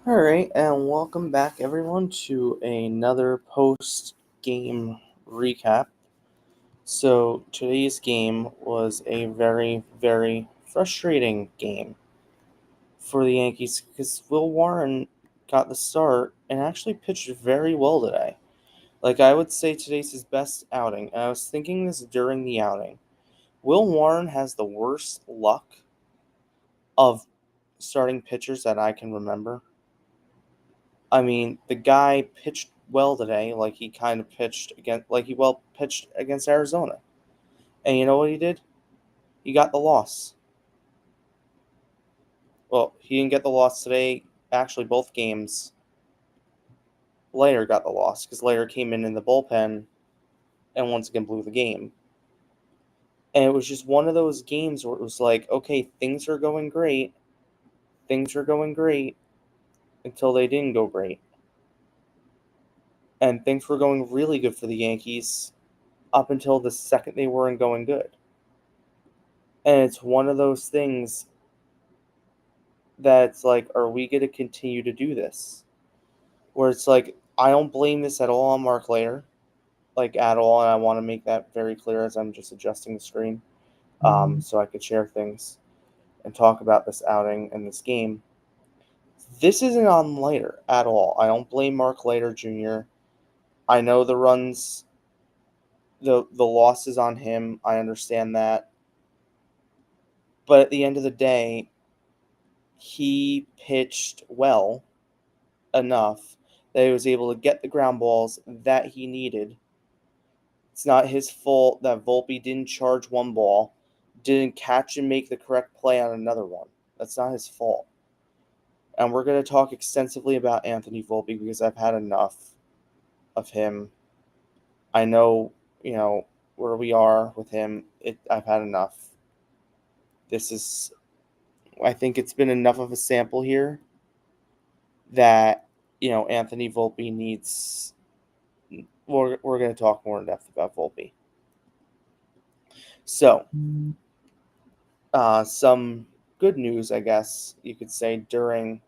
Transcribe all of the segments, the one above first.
All right, and welcome back, everyone, to another post-game recap. So, today's game was a very, very frustrating game for the Yankees because Will Warren got the start and actually pitched very well today. Like, I would say today's his best outing, and I was thinking this during the outing. Will Warren has the worst luck of starting pitchers that I can remember. I mean, the guy pitched well today, like he kind of pitched against, like he well pitched against Arizona. And you know what he did? He got the loss. Well, he didn't get the loss today. Actually, both games. Later got the loss because Later came in the bullpen and once again blew the game. And it was just one of those games where it was like, okay, things are going great. Things are going great until they didn't go great. And things were going really good for the Yankees up until the second they weren't going good. And it's one of those things that it's like, are we going to continue to do this? Where it's like, I don't blame this at all on Mark Layer, like at all, and I want to make that very clear as I'm just adjusting the screen, so I could share things and talk about this outing and this game. This isn't on Layer at all. I don't blame Mark Layer Jr. I know the runs, the losses on him. I understand that, but at the end of the day, he pitched well enough that he was able to get the ground balls that he needed. It's not his fault that Volpe didn't charge one ball, didn't catch and make the correct play on another one. That's not his fault. And we're going to talk extensively about Anthony Volpe because I've had enough of him. I know, where we are with him. I've had enough. I think it's been enough of a sample here that, Anthony Volpe needs. We're going to talk more in depth about Volpe. So, some good news, I guess you could say, during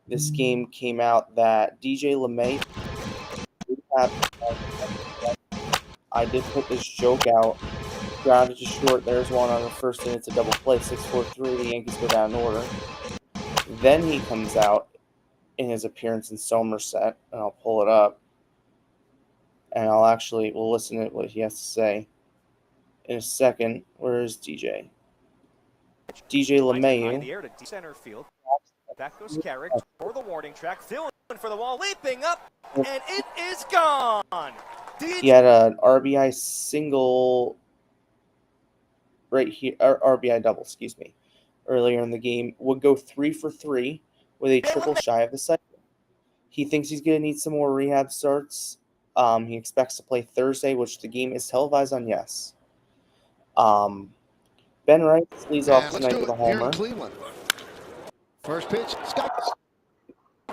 this game came out that DJ LeMay. I did put this joke out. Grounded to short. There's one on the first, and it's a double play. 6-4-3. The Yankees go down in order. Then he comes out in his appearance in Somerset, and I'll pull it up, and we'll listen to what he has to say in a second. Where is DJ? DJ LeMayu. The air to center field. Back goes Carrick for the warning track. Filling for the wall, leaping up, and it is gone. He had an RBI single right here, or RBI double, excuse me, earlier in the game. Would go 3 for 3 with a triple shy of the cycle. He thinks he's going to need some more rehab starts. He expects to play Thursday, which the game is televised on Yes. Ben Rice leads off tonight with a homer. Here in Cleveland. First pitch, Scott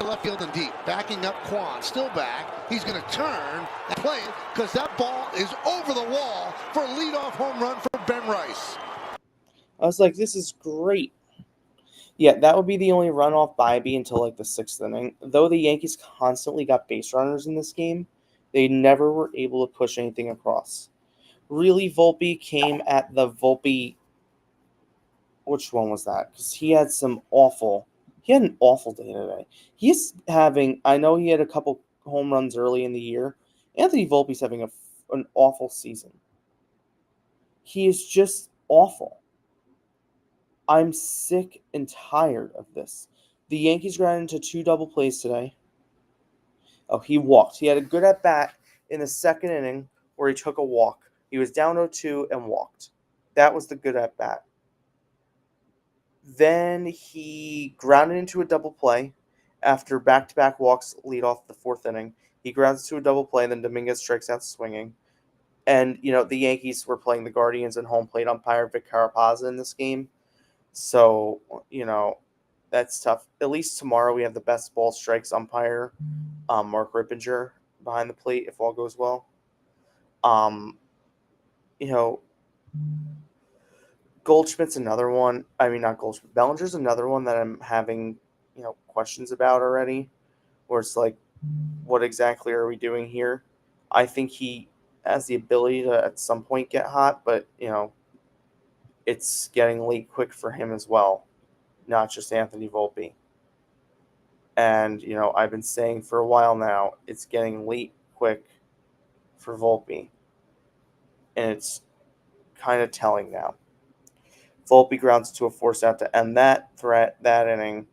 left field and deep, backing up Quan, still back. He's going to turn and play it because that ball is over the wall for a leadoff home run for Ben Rice. I was like, this is great. Yeah, that would be the only runoff Bybee until like the 6th inning. Though the Yankees constantly got base runners in this game, they never were able to push anything across. Really, Volpe came at the Volpe. Which one was that? Because he had an awful day today. I know he had a couple home runs early in the year. Anthony Volpe's having an awful season. He is just awful. I'm sick and tired of this. The Yankees ran into 2 double plays today. Oh, he walked. He had a good at-bat in the second inning where he took a walk. He was down 0-2 and walked. That was the good at-bat. Then he grounded into a double play after back-to-back walks lead off the 4th inning. He grounds to a double play, and then Dominguez strikes out swinging. And, the Yankees were playing the Guardians and home plate umpire Vic Carapazza in this game. So, that's tough. At least tomorrow we have the best ball strikes umpire, Mark Rippinger, behind the plate if all goes well. Goldschmidt's another one. I mean, not Goldschmidt. Bellinger's another one that I'm having questions about already, where it's like, what exactly are we doing here? I think he has the ability to at some point get hot, but it's getting late quick for him as well, not just Anthony Volpe. And I've been saying for a while now, it's getting late quick for Volpe, and it's kind of telling now. Volpe grounds to a force out to end that inning.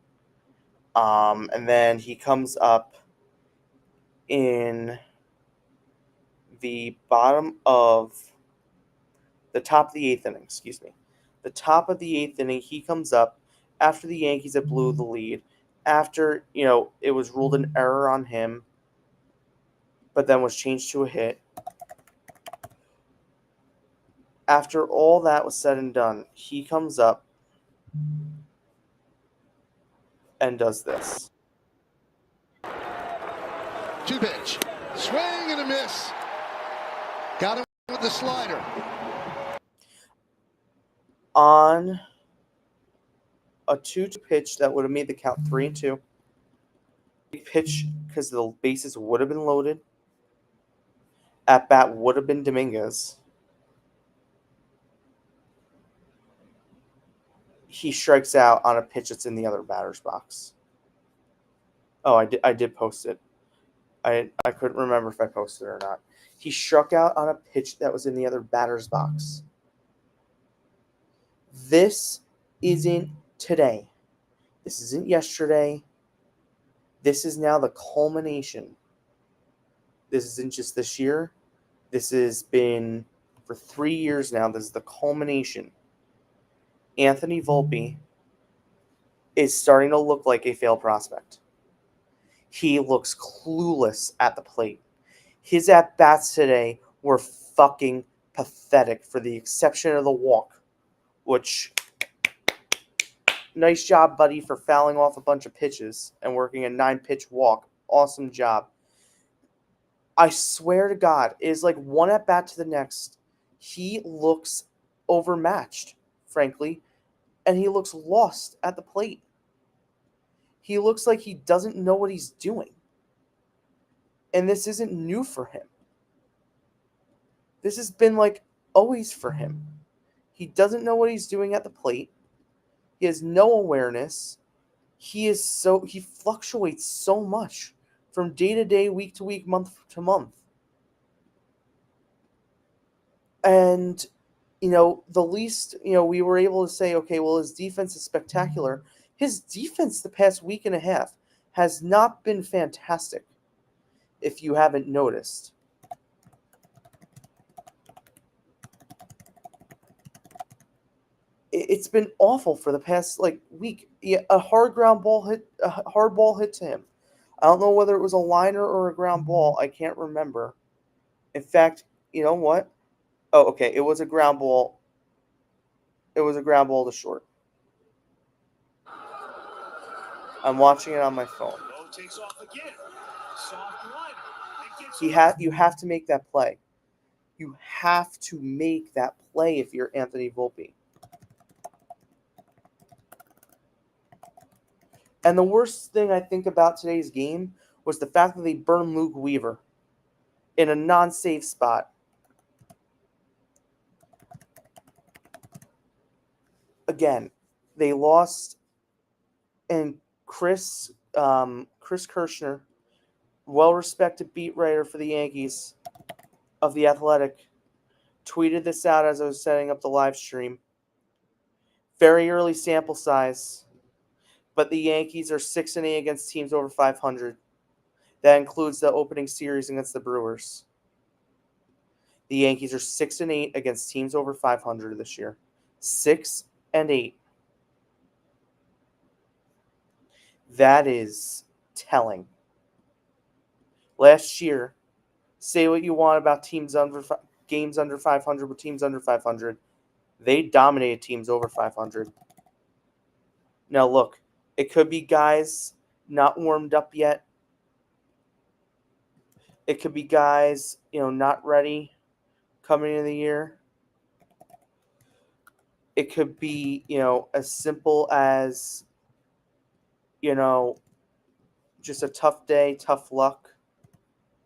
And then he comes up in the bottom of the top of the eighth inning, excuse me. The top of the eighth inning, he comes up after the Yankees had blew the lead, after, it was ruled an error on him, but then was changed to a hit. After all that was said and done, he comes up and does this. 2-pitch. Swing and a miss. Got him with the slider. On a 2-2 pitch that would have made the count 3-2. Big pitch because the bases would have been loaded. At bat would have been Dominguez. He strikes out on a pitch that's in the other batter's box. Oh, I did post it. I couldn't remember if I posted it or not. He struck out on a pitch that was in the other batter's box. This isn't today. This isn't yesterday. This is now the culmination. This isn't just this year. This has been for 3 years now. This is the culmination. Anthony Volpe is starting to look like a failed prospect. He looks clueless at the plate. His at-bats today were fucking pathetic, for the exception of the walk, which, nice job, buddy, for fouling off a bunch of pitches and working a 9-pitch walk. Awesome job. I swear to God, it is like one at-bat to the next. He looks overmatched, frankly, and he looks lost at the plate. He looks like he doesn't know what he's doing. And this isn't new for him. This has been like always for him. He doesn't know what he's doing at the plate. He has no awareness. He fluctuates so much from day to day, week to week, month to month. And the least, we were able to say, okay, well, his defense is spectacular. His defense the past week and a half has not been fantastic, if you haven't noticed. It's been awful for the past week. Yeah, a hard ball hit to him. I don't know whether it was a liner or a ground ball. I can't remember. In fact, you know what? Oh, okay. It was a ground ball. It was a ground ball to short. I'm watching it on my phone. You have to make that play. You have to make that play if you're Anthony Volpe. And the worst thing I think about today's game was the fact that they burned Luke Weaver in a non-safe spot. Again, they lost, and Chris Kirschner, well-respected beat writer for the Yankees of The Athletic, tweeted this out as I was setting up the live stream. Very early sample size, but the Yankees are 6-8 against teams over 500. That includes the opening series against the Brewers. The Yankees are 6-8 against teams over 500 this year. 6-8. That is telling. Last year, say what you want about games under 500, but teams under 500, they dominated teams over 500. Now look, it could be guys not warmed up yet. It could be guys, not ready coming into the year. It could be, as simple as just a tough day, tough luck,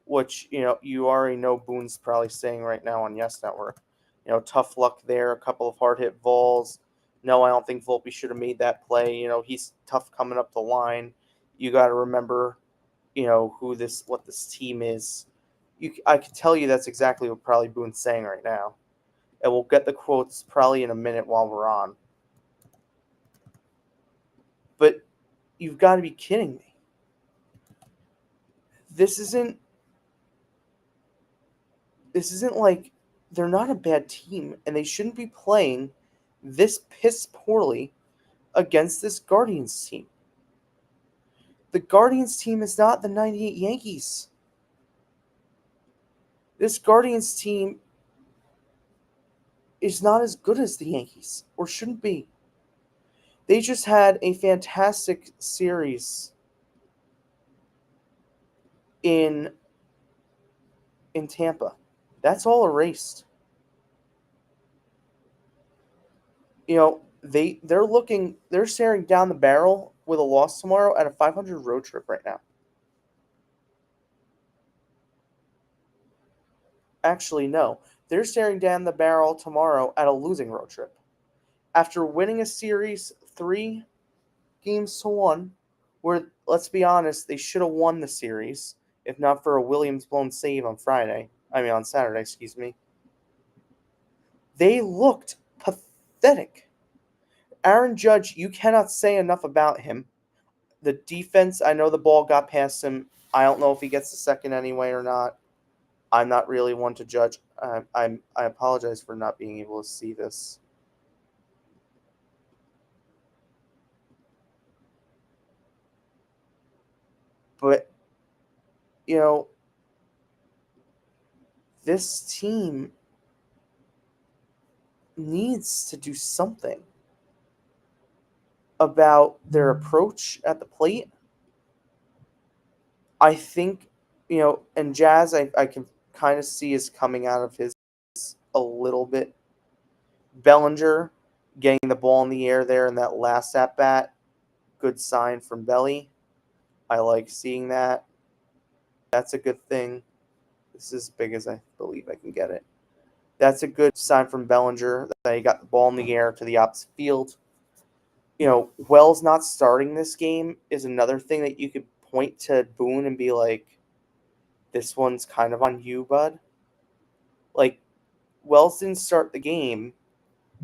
which, you already know Boone's probably saying right now on Yes Network. Tough luck there, a couple of hard hit balls. No, I don't think Volpe should have made that play. He's tough coming up the line. You got to remember, what this team is. I can tell you that's exactly what probably Boone's saying right now. And we'll get the quotes probably in a minute while we're on. But you've got to be kidding me. This isn't like they're not a bad team, and they shouldn't be playing this piss poorly against this Guardians team. The Guardians team is not the 98 Yankees. This Guardians team is not as good as the Yankees, or shouldn't be. They just had a fantastic series in Tampa. That's all erased. They're staring down the barrel with a loss tomorrow at a 500 road trip right now. Actually, no. They're staring down the barrel tomorrow at a losing road trip. After winning a series 3-1, where, let's be honest, they should have won the series, if not for a Williams blown save on Saturday, excuse me. They looked pathetic. Aaron Judge, you cannot say enough about him. The defense, I know the ball got past him. I don't know if he gets the second anyway or not. I'm not really one to judge. I apologize for not being able to see this. But, this team needs to do something about their approach at the plate. I think, and Jazz, I can kind of see is coming out of his a little bit. Bellinger getting the ball in the air there in that last at bat, good sign from Belly. I like seeing that. That's a good thing. This is as big as I believe I can get it. That's a good sign from Bellinger that he got the ball in the air to the opposite field. Wells not starting this game is another thing that you could point to Boone and be like, this one's kind of on you, bud. Like, Wells didn't start the game.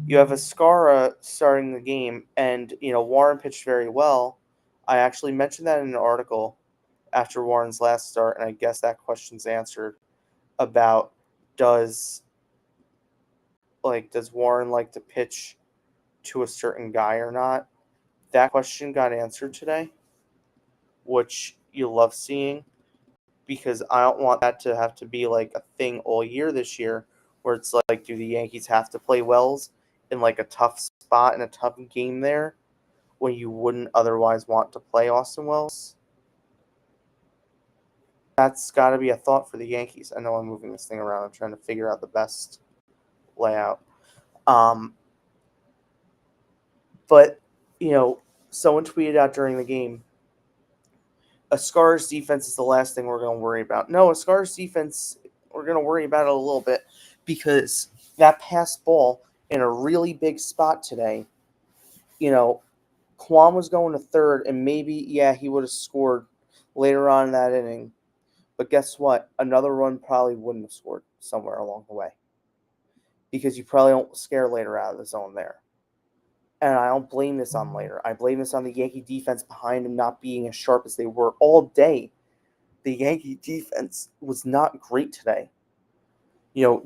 You have Ascara starting the game, and, Warren pitched very well. I actually mentioned that in an article after Warren's last start, and I guess that question's answered about does Warren like to pitch to a certain guy or not? That question got answered today, which you love seeing, because I don't want that to have to be like a thing all year this year, where it's like, do the Yankees have to play Wells in like a tough spot and a tough game there when you wouldn't otherwise want to play Austin Wells? That's got to be a thought for the Yankees. I know I'm moving this thing around. I'm trying to figure out the best layout. But, someone tweeted out during the game, Ascar's defense is the last thing we're going to worry about. No, Ascar's defense, we're going to worry about it a little bit, because that pass ball in a really big spot today, Kwan was going to third, and maybe, he would have scored later on in that inning. But guess what? Another run probably wouldn't have scored somewhere along the way, because you probably don't scare Later out of the zone there. And I don't blame this on Later. I blame this on the Yankee defense behind him not being as sharp as they were all day. The Yankee defense was not great today.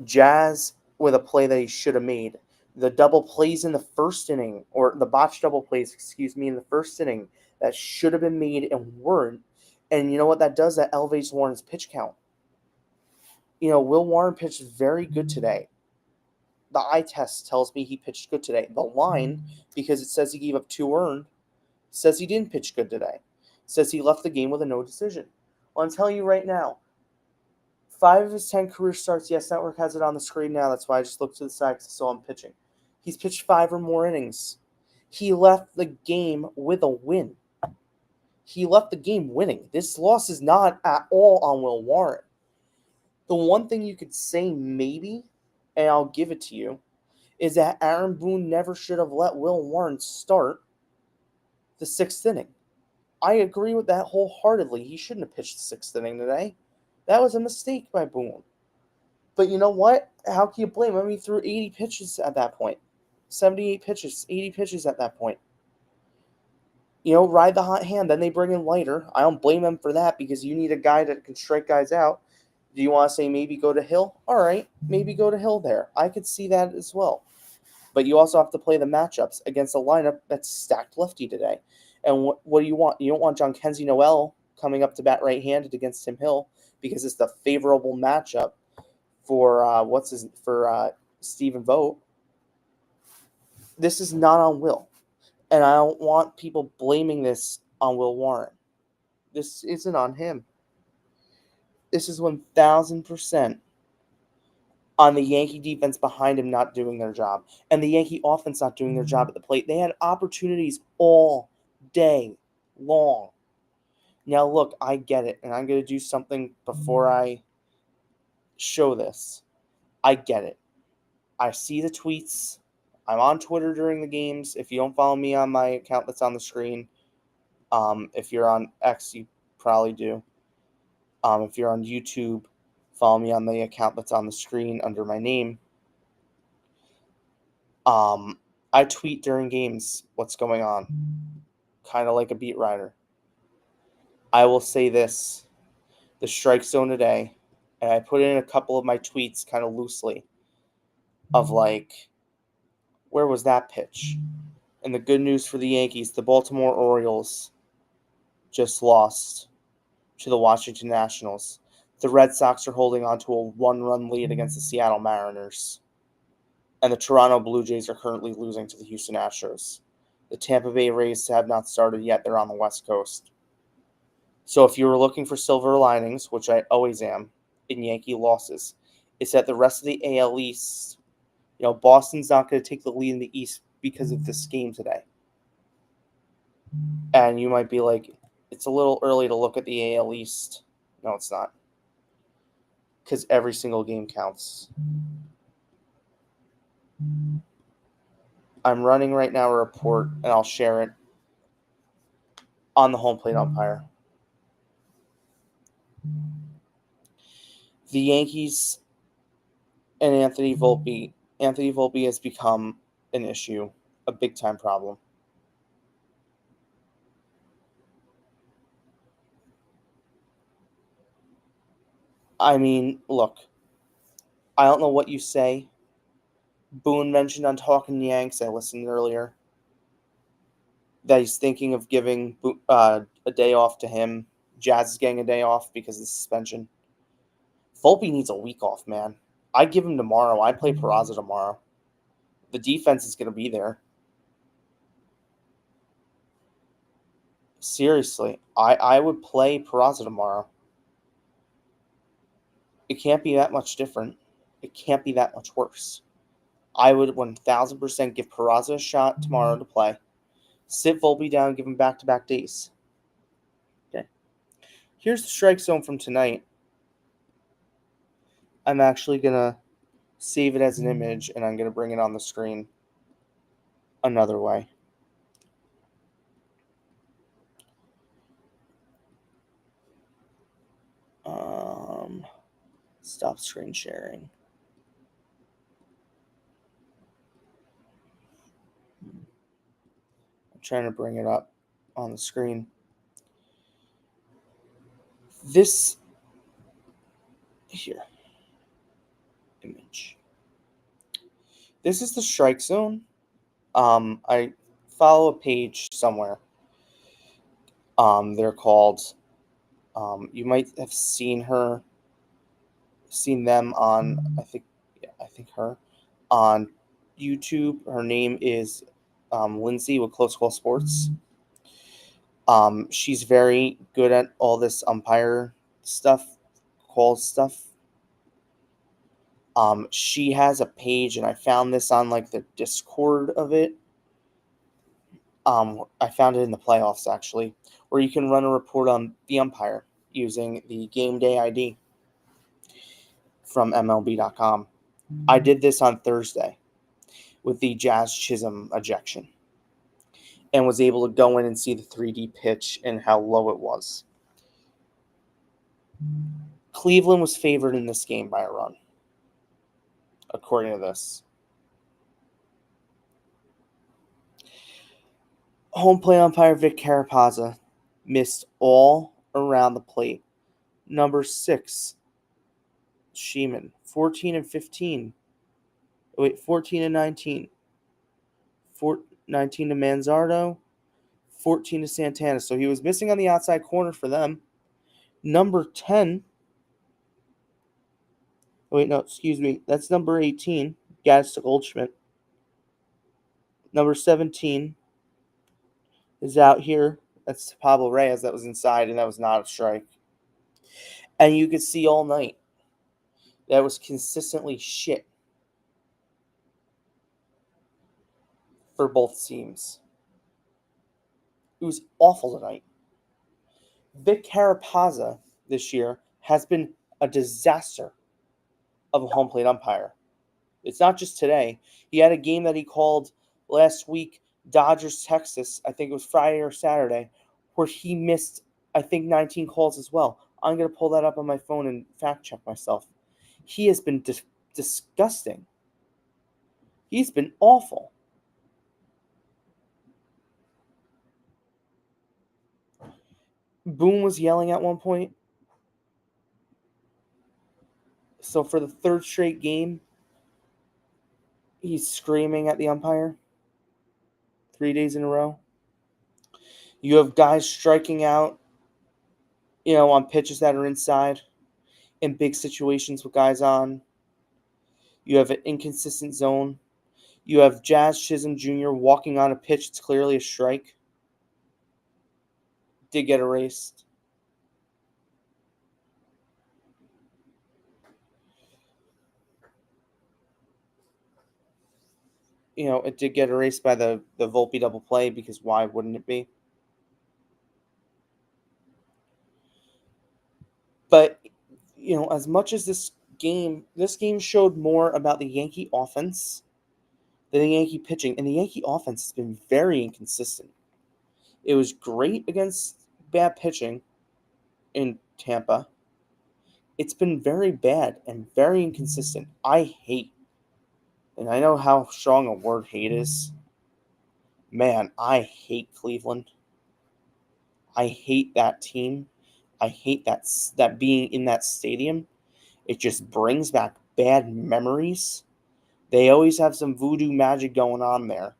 Jazz with a play that he should have made. The double plays in the first inning, or the botched double plays, in the first inning that should have been made and weren't. And you know what that does? That elevates Warren's pitch count. Will Warren pitched very good today. The eye test tells me he pitched good today. The line, because it says he gave up 2 earned, says he didn't pitch good today. Says he left the game with a no decision. Well, I'm telling you right now, 5 of his 10 career starts, Yes Network has it on the screen now. That's why I just looked to the side because I saw him pitching. He's pitched 5 or more innings. He left the game with a win. He left the game winning. This loss is not at all on Will Warren. The one thing you could say maybe, and I'll give it to you, is that Aaron Boone never should have let Will Warren start the sixth inning. I agree with that wholeheartedly. He shouldn't have pitched the sixth inning today. That was a mistake by Boone. But you know what? How can you blame him? He threw 80 pitches at that point. 78 pitches, 80 pitches at that point. Ride the hot hand. Then they bring in Leiter. I don't blame him for that because you need a guy that can strike guys out. Do you want to say maybe go to Hill? All right, maybe go to Hill there. I could see that as well. But you also have to play the matchups against a lineup that's stacked lefty today. And what do you want? You don't want John Kenzie Noel coming up to bat right-handed against Tim Hill because it's the favorable matchup for Stephen Vogt. This is not on Will. And I don't want people blaming this on Will Warren. This isn't on him. This is 1,000% on the Yankee defense behind him not doing their job. And the Yankee offense not doing their job at the plate. They had opportunities all day long. Now, look, I get it. And I'm going to do something before I show this. I get it. I see the tweets. I'm on Twitter during the games. If you don't follow me on my account that's on the screen, if you're on X, you probably do. If you're on YouTube, follow me on the account that's on the screen under my name. I tweet during games what's going on, kind of like a beat writer. I will say this, the strike zone today, and I put in a couple of my tweets kind of loosely of like, where was that pitch? And the good news for the Yankees, the Baltimore Orioles just lost to the Washington Nationals. The Red Sox are holding on to a one-run lead against the Seattle Mariners. And the Toronto Blue Jays are currently losing to the Houston Astros. The Tampa Bay Rays have not started yet. They're on the West Coast. So if you were looking for silver linings, which I always am, in Yankee losses, it's that the rest of the AL East, Boston's not going to take the lead in the East because of this game today. And you might be like, it's a little early to look at the AL East. No, it's not. Because every single game counts. I'm running right now a report, and I'll share it on the home plate umpire. The Yankees and Anthony Volpe. Anthony Volpe has become an issue, a big-time problem. I mean, look, I don't know what you say. Boone mentioned on Talking Yanks, I listened earlier, that he's thinking of giving a day off to him. Jazz is getting a day off because of the suspension. Volpe needs a week off, man. I'd give him tomorrow. I'd play Peraza tomorrow. The defense is going to be there. Seriously, I would play Peraza tomorrow. It can't be that much different. It can't be that much worse. I would 1,000% give Peraza a shot tomorrow to play. Sit Volpe down, give him back-to-back days. Okay. Here's the strike zone from tonight. I'm actually going to save it as an image, and I'm going to bring it on the screen another way. Stop screen sharing. I'm trying to bring it up on the screen. This here image. This is the strike zone. I follow a page somewhere. They're called. You might have seen them on. I think her on YouTube. Her name is Lindsay with Close Call Sports. She's very good at all this umpire stuff, call stuff. She has a page, and I found this on like the Discord of it. I found it in the playoffs actually, where you can run a report on the umpire using the game day ID from MLB.com. I did this on Thursday with the Jazz Chisholm ejection and was able to go in and see the 3D pitch and how low it was. Cleveland was favored in this game by a run, according to this. Home plate umpire Vic Carapazza missed all around the plate. Number 6, Sheeman, 14 and 15. Wait, 14 and 19. 19 to Manzardo, 14 to Santana. So he was missing on the outside corner for them. Number 10. Wait, no, excuse me. That's number 18, Gaddis to Goldschmidt. Number 17 is out here. That's Pablo Reyes. That was inside, and that was not a strike. And you could see all night that was consistently shit for both teams. It was awful tonight. Vic Carapazza this year has been a disaster of a home plate umpire. It's not just today. He had a game that he called last week, Dodgers, Texas. I think it was Friday or Saturday, where he missed, I think, 19 calls as well. I'm going to pull that up on my phone and fact check myself. He has been disgusting. He's been awful. Boone was yelling at one point. So for the third straight game, he's screaming at the umpire 3 days in a row. You have guys striking out, on pitches that are inside in big situations with guys on. You have an inconsistent zone. You have Jazz Chisholm Jr. walking on a pitch that's clearly a strike. Did get erased. It did get erased by the Volpe double play, because why wouldn't it be? But, as much as this game showed more about the Yankee offense than the Yankee pitching. And the Yankee offense has been very inconsistent. It was great against bad pitching in Tampa. It's been very bad and very inconsistent. I hate, and I know how strong a word hate is. Man, I hate Cleveland. I hate that team. I hate that being in that stadium. It just brings back bad memories. They always have some voodoo magic going on there.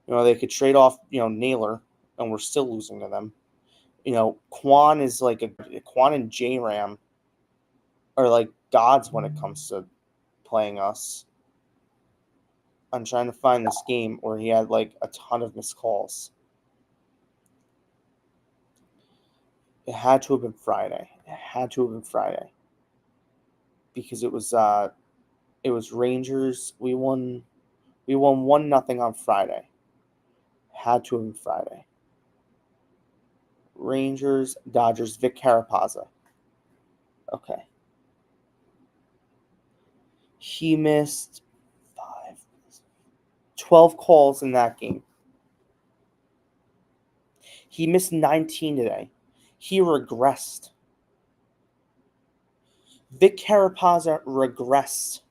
They could trade off, Naylor, and we're still losing to them. Quan is Quan and J-Ram are like gods when it comes to playing us. I'm trying to find this game where he had like a ton of missed calls. It had to have been Friday. Because it was Rangers. We won 1-0 on Friday. Had to have been Friday. Rangers, Dodgers, Vic Carapazza. Okay. He missed 12 calls in that game. He missed 19 today. He regressed. Vic Carapazza regressed.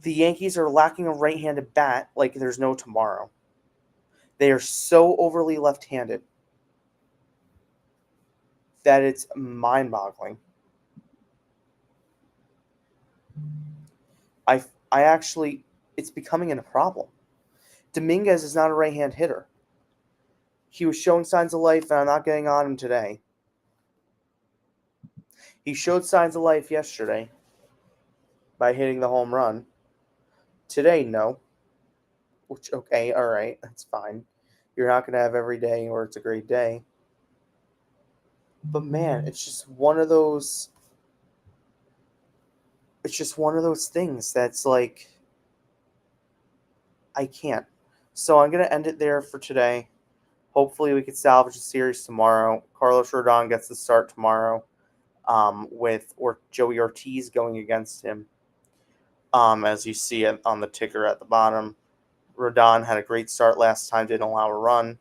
The Yankees are lacking a right-handed bat like there's no tomorrow. They are so overly left-handed that it's mind-boggling. I actually, it's becoming a problem. Dominguez is not a right-hand hitter. He was showing signs of life, and I'm not getting on him today. He showed signs of life yesterday by hitting the home run. Today, no. Which, okay, all right, that's fine. You're not going to have every day where it's a great day. But man, it's just one of those things that's like, I can't. So I'm going to end it there for today. Hopefully, we could salvage the series tomorrow. Carlos Rodon gets the start tomorrow, with Joey Ortiz going against him. As you see it on the ticker at the bottom, Rodon had a great start last time, didn't allow a run.